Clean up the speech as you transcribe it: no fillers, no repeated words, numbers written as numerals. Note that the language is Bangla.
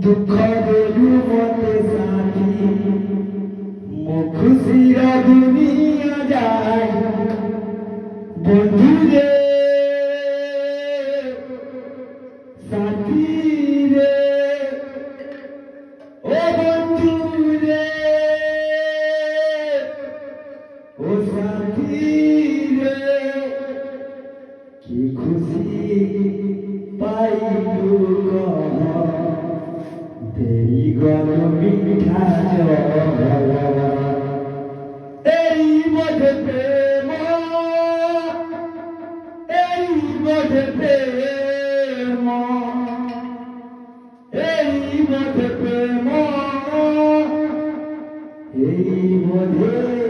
দুঃখ দেলু মতে সাথী মো খুশিরা দুনিয়া যায় বন্ধু রে সাথী রে ও বন্ধু রে ও সাথী রে কি খুশি পাইলু কহ তেরি গল মিঠা তেরি মধ্যে প্রেম এই মধ্যে প্রেম এই মধ্যে প্রেম এই মধ্যে